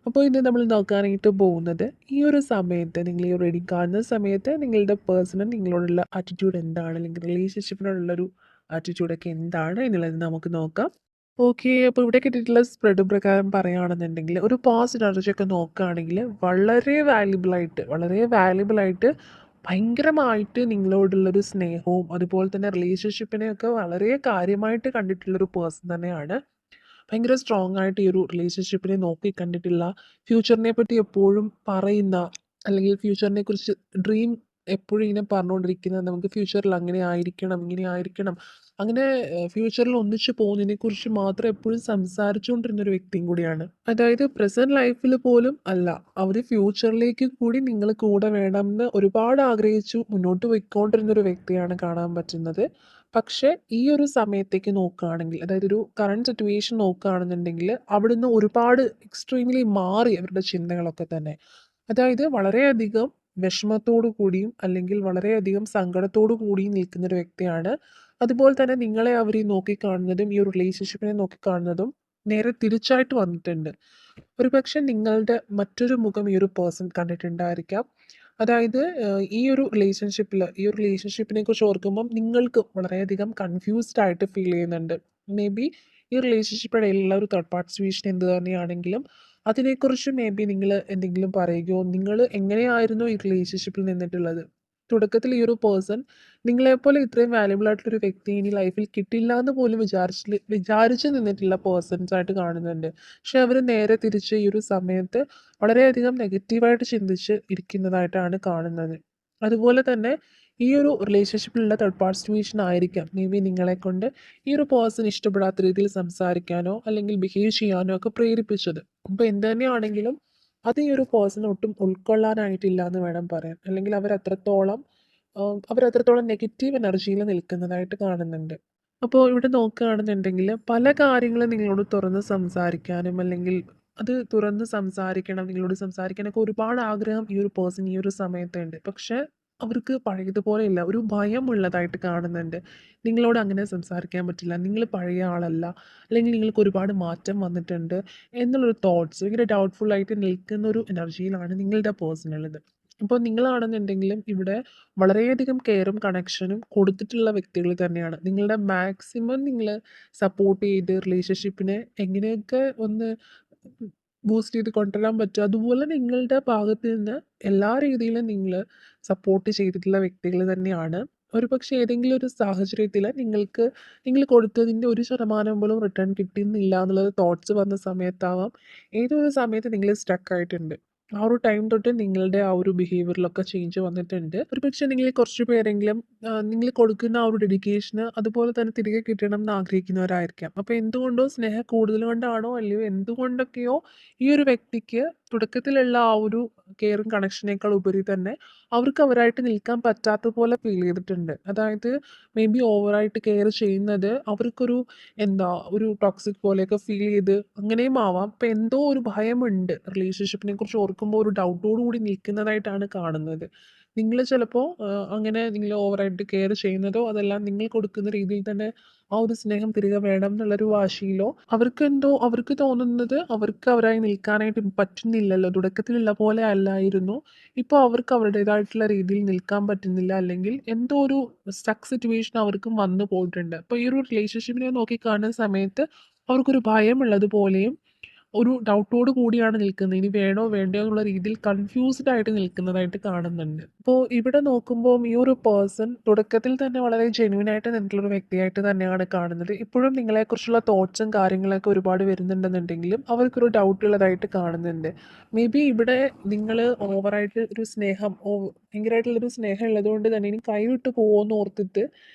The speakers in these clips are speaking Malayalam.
അപ്പോൾ ഇന്ന് നമ്മൾ നോക്കാനായിട്ട് പോകുന്നത് ഈ ഒരു സമയത്ത് നിങ്ങൾ ഈ റീഡിങ് കാണുന്ന സമയത്ത് നിങ്ങളുടെ പേഴ്സണൽ നിങ്ങളോടുള്ള ആറ്റിറ്റ്യൂഡ് എന്താണ്, അല്ലെങ്കിൽ റിലേഷൻഷിപ്പിനോടുള്ളൊരു ആറ്റിറ്റ്യൂഡൊക്കെ എന്താണ് എന്നുള്ളത് നമുക്ക് നോക്കാം. ഓക്കെ, അപ്പോൾ ഇവിടെ കിട്ടിയിട്ടുള്ള സ്പ്രെഡ് പ്രകാരം പറയുകയാണെന്നുണ്ടെങ്കിൽ ഒരു പോസിറ്റീവ് എനർജി ഒക്കെ നോക്കുകയാണെങ്കിൽ വളരെ വാല്യുബിളായിട്ട് ഭയങ്കരമായിട്ട് നിങ്ങളോടുള്ളൊരു സ്നേഹവും അതുപോലെ തന്നെ റിലേഷൻഷിപ്പിനെയൊക്കെ വളരെ കാര്യമായിട്ട് കണ്ടിട്ടുള്ളൊരു പേഴ്സൺ തന്നെയാണ്. ഭയങ്കര സ്ട്രോങ് ആയിട്ട് ഈ ഒരു റിലേഷൻഷിപ്പിനെ നോക്കി കണ്ടിട്ടുള്ള, ഫ്യൂച്ചറിനെ പറ്റി എപ്പോഴും പറയുന്ന, അല്ലെങ്കിൽ ഫ്യൂച്ചറിനെ കുറിച്ച് ഡ്രീം എപ്പോഴും ഇങ്ങനെ പറഞ്ഞുകൊണ്ടിരിക്കുന്ന, നമുക്ക് ഫ്യൂച്ചറിൽ അങ്ങനെ ആയിരിക്കണം ഇങ്ങനെ ആയിരിക്കണം, അങ്ങനെ ഫ്യൂച്ചറിൽ ഒന്നിച്ച് പോകുന്നതിനെ കുറിച്ച് മാത്രം എപ്പോഴും സംസാരിച്ചുകൊണ്ടിരുന്ന ഒരു വ്യക്തിയും കൂടിയാണ്. അതായത് പ്രസന്റ് ലൈഫിൽ പോലും അല്ല, അവർ ഫ്യൂച്ചറിലേക്ക് കൂടി നിങ്ങൾ കൂടെ വേണമെന്ന് ഒരുപാട് ആഗ്രഹിച്ചു മുന്നോട്ട് പോയിക്കൊണ്ടിരുന്ന ഒരു വ്യക്തിയാണ് കാണാൻ പറ്റുന്നത്. പക്ഷേ ഈ ഒരു സമയത്തേക്ക് നോക്കുകയാണെങ്കിൽ, അതായത് ഒരു കറണ്ട് സിറ്റുവേഷൻ നോക്കുകയാണെന്നുണ്ടെങ്കിൽ അവിടുന്ന് ഒരുപാട് എക്സ്ട്രീംലി മാറി അവരുടെ ചിന്തകളൊക്കെ തന്നെ. അതായത് വളരെയധികം വിഷമത്തോടു കൂടിയും അല്ലെങ്കിൽ വളരെയധികം സങ്കടത്തോടു കൂടിയും നിൽക്കുന്ന ഒരു വ്യക്തിയാണ്. അതുപോലെ തന്നെ നിങ്ങളെ അവർ നോക്കിക്കാണുന്നതും ഈ ഒരു റിലേഷൻഷിപ്പിനെ നോക്കിക്കാണുന്നതും നേരെ തിരിച്ചായിട്ട് വന്നിട്ടുണ്ട്. ഒരുപക്ഷെ നിങ്ങളുടെ മറ്റൊരു മുഖം ഈ ഒരു പേഴ്സൺ കണ്ടിട്ടുണ്ടായിരിക്കാം. അതായത് ഈ ഒരു റിലേഷൻഷിപ്പിനെ കുറിച്ച് ഓർക്കുമ്പം നിങ്ങൾക്ക് വളരെയധികം കൺഫ്യൂസ്ഡ് ആയിട്ട് ഫീൽ ചെയ്യുന്നുണ്ട്. മേ ബി ഈ റിലേഷൻഷിപ്പിനിടയിലുള്ള ഒരു തേർഡ് പാർട്ടി സിറ്റുവേഷൻ എന്ത് തന്നെയാണെങ്കിലും അതിനെക്കുറിച്ച് മേ ബി നിങ്ങൾ എന്തെങ്കിലും പറയുകയോ, നിങ്ങൾ എങ്ങനെയായിരുന്നു ഈ റിലേഷൻഷിപ്പിൽ നിന്നിട്ടുള്ളത്. തുടക്കത്തിൽ ഈ ഒരു പേഴ്സൺ നിങ്ങളെപ്പോലെ ഇത്രയും വാല്യുബിൾ ആയിട്ടുള്ളൊരു വ്യക്തി ഇനി ലൈഫിൽ കിട്ടില്ല എന്ന് പോലും വിചാരിച്ച് നിന്നിട്ടുള്ള പേഴ്സൺസ് ആയിട്ട് കാണുന്നുണ്ട്. പക്ഷെ അവർ നേരെ തിരിച്ച് ഈ ഒരു സമയത്ത് വളരെയധികം നെഗറ്റീവായിട്ട് ചിന്തിച്ച് ഇരിക്കുന്നതായിട്ടാണ് കാണുന്നത്. അതുപോലെ തന്നെ ഈ ഒരു റിലേഷൻഷിപ്പിലുള്ള തേർഡ് പാർട്ടി സിറ്റുവേഷൻ ആയിരിക്കാം മേ ബി നിങ്ങളെ കൊണ്ട് ഈ ഒരു പേഴ്സൺ ഇഷ്ടപ്പെടാത്ത രീതിയിൽ സംസാരിക്കാനോ അല്ലെങ്കിൽ ബിഹേവ് ചെയ്യാനോ ഒക്കെ പ്രേരിപ്പിച്ചത്. അപ്പോൾ എന്ത് തന്നെയാണെങ്കിലും അത് ഈ ഒരു പേഴ്സൺ ഒട്ടും ഉൾക്കൊള്ളാനായിട്ടില്ല എന്ന് വേണം പറയാൻ. അല്ലെങ്കിൽ അവരത്രത്തോളം നെഗറ്റീവ് എനർജിയിൽ നിൽക്കുന്നതായിട്ട് കാണുന്നുണ്ട്. അപ്പോൾ ഇവിടെ നോക്കുകയാണെന്നുണ്ടെങ്കിൽ പല കാര്യങ്ങളും നിങ്ങളോട് തുറന്ന് സംസാരിക്കാനും, അല്ലെങ്കിൽ അത് തുറന്ന് സംസാരിക്കണം, നിങ്ങളോട് സംസാരിക്കാനൊക്കെ ഒരുപാട് ആഗ്രഹം ഈ ഒരു പേഴ്സൺ ഈ ഒരു സമയത്തുണ്ട്. പക്ഷെ അവർക്ക് പഴയതുപോലെ ഇല്ല, ഒരു ഭയം ഉള്ളതായിട്ട് കാണുന്നുണ്ട്. നിങ്ങളോട് അങ്ങനെ സംസാരിക്കാൻ പറ്റില്ല, നിങ്ങൾ പഴയ ആളല്ല, അല്ലെങ്കിൽ നിങ്ങൾക്ക് ഒരുപാട് മാറ്റം വന്നിട്ടുണ്ട് എന്നുള്ളൊരു തോട്ട്സ്, ഭയങ്കര ഡൗട്ട്ഫുൾ ആയിട്ട് നിൽക്കുന്ന ഒരു എനർജിയിലാണ് നിങ്ങളുടെ പേഴ്സൺ ഉള്ളത്. അപ്പോൾ നിങ്ങളാണെന്നുണ്ടെങ്കിലും ഇവിടെ വളരെയധികം കെയറും കണക്ഷനും കൊടുത്തിട്ടുള്ള വ്യക്തികൾ തന്നെയാണ്. നിങ്ങളുടെ മാക്സിമം നിങ്ങൾ സപ്പോർട്ട് ചെയ്ത് റിലേഷൻഷിപ്പിനെ എങ്ങനെയൊക്കെ ഒന്ന് ബൂസ്റ്റ് ചെയ്ത് കൊണ്ടുവരാൻ പറ്റും, അതുപോലെ നിങ്ങളുടെ ഭാഗത്ത് നിന്ന് എല്ലാ രീതിയിലും നിങ്ങൾ സപ്പോർട്ട് ചെയ്തിട്ടുള്ള വ്യക്തികൾ തന്നെയാണ്. ഒരുപക്ഷെ ഏതെങ്കിലും ഒരു സാഹചര്യത്തിൽ നിങ്ങൾ കൊടുത്തതിൻ്റെ 1% പോലും റിട്ടേൺ കിട്ടുന്നില്ല എന്നുള്ളത് തോട്ട്സ് വന്ന സമയത്താവാം, ഏതോ ഒരു സമയത്ത് നിങ്ങൾ സ്റ്റക്ക് ആയിട്ടുണ്ട്. ആ ഒരു ടൈം തൊട്ട് നിങ്ങളുടെ ആ ഒരു ബിഹേവിയറിലൊക്കെ ചേഞ്ച് വന്നിട്ടുണ്ട്. ഒരുപക്ഷെ നിങ്ങൾ കുറച്ച് പേരെങ്കിലും നിങ്ങൾ കൊടുക്കുന്ന ആ ഒരു ഡെഡിക്കേഷന് അതുപോലെ തന്നെ തിരികെ കിട്ടണം എന്ന് ആഗ്രഹിക്കുന്നവരായിരിക്കാം. അപ്പോൾ എന്തുകൊണ്ടോ സ്നേഹം കൂടുതൽ കൊണ്ടാണോ അല്ലയോ എന്തുകൊണ്ടൊക്കെയോ ഈ ഒരു വ്യക്തിക്ക് തുടക്കത്തിലുള്ള ആ ഒരു കെയറും കണക്ഷനേക്കാൾ ഉപരി തന്നെ അവർക്ക് അവരായിട്ട് നിൽക്കാൻ പറ്റാത്ത പോലെ ഫീൽ ചെയ്തിട്ടുണ്ട്. അതായത് മേ ബി ഓവറായിട്ട് കെയർ ചെയ്യുന്നത് അവർക്കൊരു ഒരു ടോക്സിക് പോലെയൊക്കെ ഫീൽ ചെയ്ത് അങ്ങനെയും ആവാം. അപ്പം എന്തോ ഒരു ഭയമുണ്ട്, റിലേഷൻഷിപ്പിനെ കുറിച്ച് ഓർക്കുമ്പോൾ ഒരു ഡൗട്ടോട് കൂടി നിൽക്കുന്നതായിട്ടാണ് കാണുന്നത്. നിങ്ങൾ ചിലപ്പോൾ അങ്ങനെ നിങ്ങൾ ഓവറായിട്ട് കെയർ ചെയ്യുന്നതോ അതെല്ലാം നിങ്ങൾ കൊടുക്കുന്ന രീതിയിൽ തന്നെ ആ ഒരു സ്നേഹം തിരികെ വേണം എന്നുള്ളൊരു വാശിയിലോ, അവർക്ക് തോന്നുന്നത് അവർക്ക് അവരായി നിൽക്കാനായിട്ട് പറ്റുന്നില്ലല്ലോ, തുടക്കത്തിലുള്ള പോലെ അല്ലായിരുന്നു, ഇപ്പോൾ അവർക്ക് അവരുടേതായിട്ടുള്ള രീതിയിൽ നിൽക്കാൻ പറ്റുന്നില്ല, അല്ലെങ്കിൽ എന്തോ ഒരു സ്റ്റക്ക് സിറ്റുവേഷൻ അവർക്കും വന്നു പോയിട്ടുണ്ട്. അപ്പോൾ ഈ ഒരു റിലേഷൻഷിപ്പിനെ നോക്കി കാണുന്ന സമയത്ത് അവർക്കൊരു ഭയമുള്ളതുപോലെയും ഒരു ഡൗട്ടോട് കൂടിയാണ് നിൽക്കുന്നത്. ഇനി വേണോ വേണ്ടയോ എന്നുള്ള രീതിയിൽ കൺഫ്യൂസ്ഡ് ആയിട്ട് നിൽക്കുന്നതായിട്ട് കാണുന്നുണ്ട്. അപ്പോൾ ഇവിടെ നോക്കുമ്പോൾ ഈ ഒരു പേഴ്സൺ തുടക്കത്തിൽ തന്നെ വളരെ ജെന്യൂൻ ആയിട്ട് നിന്നിട്ടുള്ള ഒരു വ്യക്തിയായിട്ട് തന്നെയാണ് കാണുന്നത്. ഇപ്പോഴും നിങ്ങളെക്കുറിച്ചുള്ള തോട്ട്സും കാര്യങ്ങളൊക്കെ ഒരുപാട് വരുന്നുണ്ടെന്നുണ്ടെങ്കിലും അവർക്കൊരു ഡൗട്ട് ഉള്ളതായിട്ട് കാണുന്നുണ്ട്. മേ ബി ഇവിടെ നിങ്ങൾ ഓവറായിട്ട് ഒരു ഭയങ്കരമായിട്ടുള്ളൊരു സ്നേഹം ഉള്ളതുകൊണ്ട് തന്നെ ഇനി കൈവിട്ട് പോകുമെന്ന് ഓർത്തിട്ട്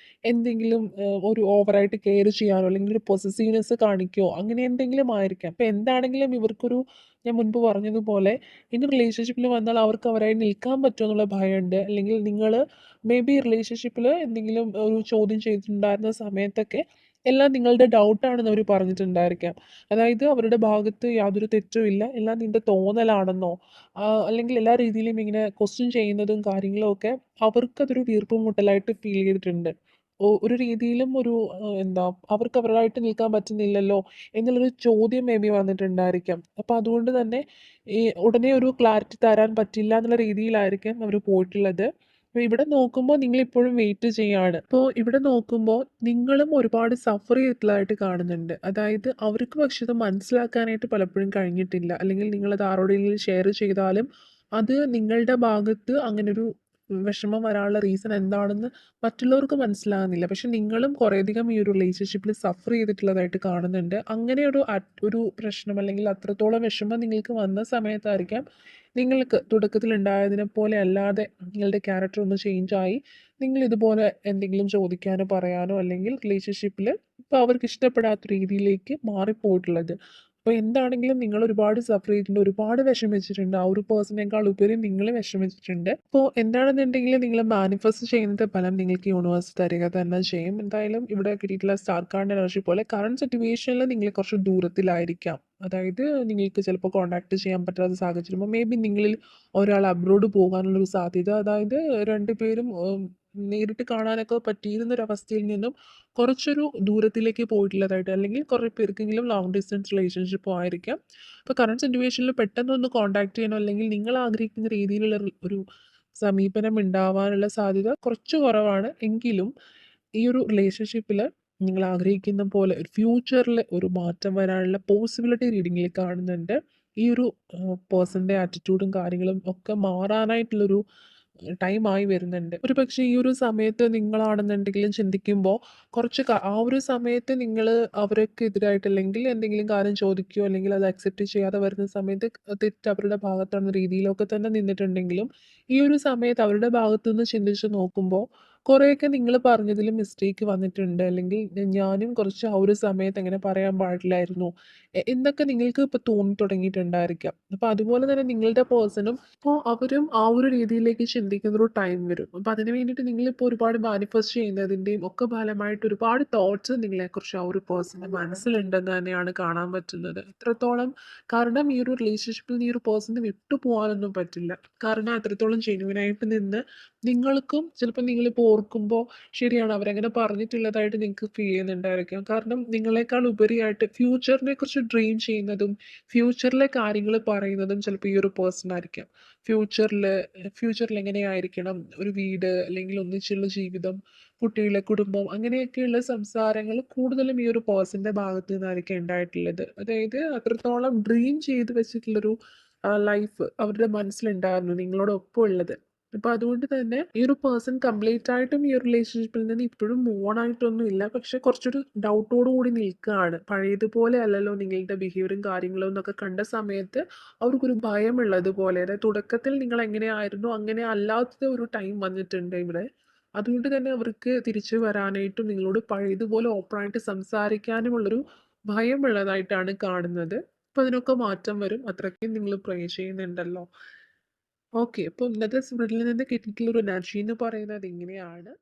എന്തെങ്കിലും ഒരു ഓവറായിട്ട് കെയർ ചെയ്യാനോ അല്ലെങ്കിൽ ഒരു പൊസസീവ്നെസ് കാണിക്കുകയോ അങ്ങനെ എന്തെങ്കിലും ആയിരിക്കാം. അപ്പോൾ എന്താണെങ്കിലും ഇവർക്കൊരു, ഞാൻ മുൻപ് പറഞ്ഞതുപോലെ, ഇനി റിലേഷൻഷിപ്പിൽ വന്നാൽ അവർക്ക് അവരായി നിൽക്കാൻ പറ്റുമോ എന്നുള്ള ഭയമുണ്ട്. അല്ലെങ്കിൽ നിങ്ങൾ മേ ബി റിലേഷൻഷിപ്പിൽ എന്തെങ്കിലും ഒരു ചോദ്യം ചെയ്തിട്ടുണ്ടായിരുന്ന സമയത്തൊക്കെ എല്ലാം നിങ്ങളുടെ ഡൗട്ടാണെന്ന് അവർ പറഞ്ഞിട്ടുണ്ടായിരിക്കാം. അതായത് അവരുടെ ഭാഗത്ത് യാതൊരു തെറ്റും ഇല്ല, എല്ലാം നിന്റെ തോന്നലാണെന്നോ അല്ലെങ്കിൽ എല്ലാ രീതിയിലും ഇങ്ങനെ ക്വസ്റ്റ്യൻ ചെയ്യുന്നതും കാര്യങ്ങളും ഒക്കെ അവർക്കതൊരു വീർപ്പ് മുട്ടലായിട്ട് ഫീൽ ചെയ്തിട്ടുണ്ട്. ഒരു രീതിയിലും ഒരു എന്താ അവർക്ക് അവരുമായിട്ട് നിൽക്കാൻ പറ്റുന്നില്ലല്ലോ എന്നുള്ളൊരു ചോദ്യം മേ ബി വന്നിട്ടുണ്ടായിരിക്കാം. അപ്പൊ അതുകൊണ്ട് തന്നെ ഈ ഉടനെ ഒരു ക്ലാരിറ്റി തരാൻ പറ്റില്ല എന്നുള്ള രീതിയിലായിരിക്കാം അവര് പോയിട്ടുള്ളത്. അപ്പൊ ഇവിടെ നോക്കുമ്പോൾ നിങ്ങളിപ്പോഴും വെയിറ്റ് ചെയ്യാണ്. അപ്പോൾ ഇവിടെ നോക്കുമ്പോൾ നിങ്ങളും ഒരുപാട് സഫർ ചെയ്തിട്ടുള്ളതായിട്ട് കാണുന്നുണ്ട്. അതായത് അവർക്ക് പക്ഷെ ഇത് മനസ്സിലാക്കാനായിട്ട് പലപ്പോഴും കഴിഞ്ഞിട്ടില്ല. അല്ലെങ്കിൽ നിങ്ങളത് ആരോടെങ്കിലും ഷെയർ ചെയ്താലും അത് നിങ്ങളുടെ ഭാഗത്ത് അങ്ങനൊരു വിഷമം വരാനുള്ള റീസൺ എന്താണെന്ന് മറ്റുള്ളവർക്ക് മനസ്സിലാകുന്നില്ല. പക്ഷെ നിങ്ങളും കുറേയധികം ഈ ഒരു റിലേഷൻഷിപ്പിൽ സഫർ ചെയ്തിട്ടുള്ളതായിട്ട് കാണുന്നുണ്ട്. അങ്ങനെ ഒരു പ്രശ്നം അല്ലെങ്കിൽ അത്രത്തോളം വിഷമം നിങ്ങൾക്ക് വന്ന സമയത്തായിരിക്കാം നിങ്ങൾക്ക് തുടക്കത്തിൽ ഉണ്ടായതിനെ പോലെ അല്ലാതെ നിങ്ങളുടെ ക്യാരക്ടർ ഒന്ന് ചേഞ്ച് ആയി നിങ്ങൾ ഇതുപോലെ എന്തെങ്കിലും ചോദിക്കാനോ പറയാനോ അല്ലെങ്കിൽ റിലേഷൻഷിപ്പിൽ ഇപ്പോൾ അവർക്ക് ഇഷ്ടപ്പെടാത്ത രീതിയിലേക്ക് മാറിപ്പോയിട്ടുള്ളത്. അപ്പോൾ എന്താണെങ്കിലും നിങ്ങൾ ഒരുപാട് സഫർ ചെയ്തിട്ടുണ്ട്, ഒരുപാട് വിഷമിച്ചിട്ടുണ്ട്. ആ ഒരു പേഴ്സണേക്കാൾ ഉപരി നിങ്ങൾ വിഷമിച്ചിട്ടുണ്ട്. അപ്പോൾ എന്താണെന്നുണ്ടെങ്കിൽ നിങ്ങൾ മാനിഫെസ്റ്റ് ചെയ്യുന്നത് ഫലം നിങ്ങൾക്ക് യൂണിവേഴ്സ് തരിക തന്നെ ചെയ്യും. എന്തായാലും ഇവിടെ കിട്ടിയിട്ടുള്ള സ്റ്റാർ കാർഡ് എനർജി പോലെ കറണ്ട് സിറ്റുവേഷനിൽ നിങ്ങൾ കുറച്ച് ദൂരത്തിലായിരിക്കാം. അതായത് നിങ്ങൾക്ക് ചിലപ്പോൾ കോൺടാക്ട് ചെയ്യാൻ പറ്റാത്ത സാഹചര്യം, മേ ബി നിങ്ങളിൽ ഒരാൾ അബ്രോഡ് പോകാനുള്ളൊരു സാധ്യത, അതായത് രണ്ടുപേരും നേരിട്ട് കാണാനൊക്കെ പറ്റിയിരുന്ന ഒരു അവസ്ഥയിൽ നിന്നും കുറച്ചൊരു ദൂരത്തിലേക്ക് പോയിട്ടുള്ളതായിട്ട്, അല്ലെങ്കിൽ കുറേ പേർക്കെങ്കിലും ലോങ് ഡിസ്റ്റൻസ് റിലേഷൻഷിപ്പോ ആയിരിക്കാം. അപ്പോൾ കറണ്ട് സിറ്റുവേഷനിൽ പെട്ടെന്നൊന്ന് കോൺടാക്ട് ചെയ്യണോ അല്ലെങ്കിൽ നിങ്ങൾ ആഗ്രഹിക്കുന്ന രീതിയിലുള്ള ഒരു സമീപനം ഉണ്ടാവാനുള്ള സാധ്യത കുറച്ച് കുറവാണ്. എങ്കിലും ഈ ഒരു റിലേഷൻഷിപ്പിൽ നിങ്ങൾ ആഗ്രഹിക്കുന്ന പോലെ ഒരു ഫ്യൂച്ചറിൽ ഒരു മാറ്റം വരാനുള്ള പോസിബിലിറ്റി റീഡിങ്ങിൽ കാണുന്നുണ്ട്. ഈ ഒരു പേഴ്സൻ്റെ ആറ്റിറ്റ്യൂഡും കാര്യങ്ങളും ഒക്കെ മാറാനായിട്ടുള്ളൊരു ടൈമായി വരുന്നുണ്ട്. ഒരു പക്ഷേ ഈ ഒരു സമയത്ത് നിങ്ങളാണെന്നുണ്ടെങ്കിലും ചിന്തിക്കുമ്പോൾ കുറച്ച് ആ ഒരു സമയത്ത് നിങ്ങൾ അവർക്ക് എതിരായിട്ട് അല്ലെങ്കിൽ എന്തെങ്കിലും കാര്യം ചോദിക്കുകയോ അല്ലെങ്കിൽ അത് അക്സെപ്റ്റ് ചെയ്യാതെ വരുന്ന സമയത്ത് തെറ്റ് അവരുടെ ഭാഗത്താണെന്ന രീതിയിലൊക്കെ തന്നെ നിന്നിട്ടുണ്ടെങ്കിലും ഈ ഒരു സമയത്ത് അവരുടെ ഭാഗത്തുനിന്ന് ചിന്തിച്ച് നോക്കുമ്പോൾ കുറേയൊക്കെ നിങ്ങൾ പറഞ്ഞതിൽ മിസ്റ്റേക്ക് വന്നിട്ടുണ്ട്. അല്ലെങ്കിൽ ഞാനും കുറച്ച് ആ ഒരു സമയത്ത് അങ്ങനെ പറയാൻ പാടില്ലായിരുന്നു എന്നൊക്കെ നിങ്ങൾക്ക് ഇപ്പോൾ തോന്നി തുടങ്ങിയിട്ടുണ്ടായിരിക്കാം. അപ്പോൾ അതുപോലെ തന്നെ നിങ്ങളുടെ പേഴ്സണും അപ്പോൾ അവരും ആ ഒരു രീതിയിലേക്ക് ചിന്തിക്കുന്നൊരു ടൈം വരും. അപ്പോൾ അതിന് വേണ്ടിയിട്ട് നിങ്ങളിപ്പോൾ ഒരുപാട് മാനിഫെസ്റ്റ് ചെയ്യുന്നതിൻ്റെയും ഒക്കെ ഫലമായിട്ട് ഒരുപാട് തോട്ട്സ് നിങ്ങളെക്കുറിച്ച് ആ ഒരു പേഴ്സൻ്റെ മനസ്സിലുണ്ടെന്ന് തന്നെയാണ് കാണാൻ പറ്റുന്നത്. എത്രത്തോളം, കാരണം ഈ ഒരു റിലേഷൻഷിപ്പിൽ നിന്ന് ഈ ഒരു പേഴ്സണിന് വിട്ടു പോകാനൊന്നും പറ്റില്ല. കാരണം അത്രത്തോളം ജെന്യുവിനായിട്ട് നിന്ന് നിങ്ങൾക്കും ചിലപ്പോൾ നിങ്ങളിപ്പോൾ ഓർക്കുമ്പോൾ ശരിയാണ് അവരങ്ങനെ പറഞ്ഞിട്ടുള്ളതായിട്ട് നിങ്ങൾക്ക് ഫീൽ ചെയ്യുന്നുണ്ടായിരിക്കാം. കാരണം നിങ്ങളെക്കാൾ ഉപരിയായിട്ട് ഫ്യൂച്ചറിനെ കുറിച്ച് ഡ്രീം ചെയ്യുന്നതും ഫ്യൂച്ചറിലെ കാര്യങ്ങൾ പറയുന്നതും ചിലപ്പോൾ ഈ ഒരു പേഴ്സൺ ആയിരിക്കാം. ഫ്യൂച്ചറിൽ ഫ്യൂച്ചറിൽ എങ്ങനെയായിരിക്കണം ഒരു വീട് അല്ലെങ്കിൽ ഒന്നിച്ചുള്ള ജീവിതം, കുട്ടികളെ, കുടുംബം, അങ്ങനെയൊക്കെയുള്ള സംസാരങ്ങൾ കൂടുതലും ഈ ഒരു പേഴ്സൻ്റെ ഭാഗത്ത് നിന്നായിരിക്കും ഉണ്ടായിട്ടുള്ളത്. അതായത് അത്രത്തോളം ഡ്രീം ചെയ്ത് വെച്ചിട്ടുള്ളൊരു ലൈഫ് അവരുടെ മനസ്സിലുണ്ടായിരുന്നു നിങ്ങളോടൊപ്പം ഉള്ളത്. അപ്പോൾ അതുകൊണ്ട് തന്നെ ഈ ഒരു പേഴ്സൺ കംപ്ലീറ്റ് ആയിട്ടും ഈ ഒരു റിലേഷൻഷിപ്പിൽ നിന്ന് ഇപ്പോഴും മൂവ് ഓൺ ആയിട്ടൊന്നും ഇല്ല. പക്ഷെ കുറച്ചൊരു ഡൗട്ടോട് കൂടി നിൽക്കുകയാണ്. പഴയതുപോലെ അല്ലല്ലോ നിങ്ങളുടെ ബിഹേവിയറും കാര്യങ്ങളും എന്നൊക്കെ കണ്ട സമയത്ത് അവർക്കൊരു ഭയമുള്ളതുപോലെ, അതായത് തുടക്കത്തിൽ നിങ്ങൾ എങ്ങനെയായിരുന്നോ അങ്ങനെ അല്ലാത്ത ഒരു ടൈം വന്നിട്ടുണ്ട് ഇവിടെ. അതുകൊണ്ട് തന്നെ അവർക്ക് തിരിച്ചു വരാനായിട്ടും നിങ്ങളോട് പഴയതുപോലെ ഓപ്പണായിട്ട് സംസാരിക്കാനുമുള്ളൊരു ഭയമുള്ളതായിട്ടാണ് കാണുന്നത്. അപ്പോൾ അതിനൊക്കെ മാറ്റം വരും. അത്രയ്ക്കും നിങ്ങൾ പ്രേ ചെയ്യുന്നുണ്ടല്ലോ. ഓക്കെ. അപ്പോൾ ഇന്നത്തെ സ്പ്രെഡിൽ നിന്ന് കിട്ടിയിട്ടുള്ള ഒരു എനർജി എന്ന് പറയുന്നത് ഇങ്ങനെയാണ്.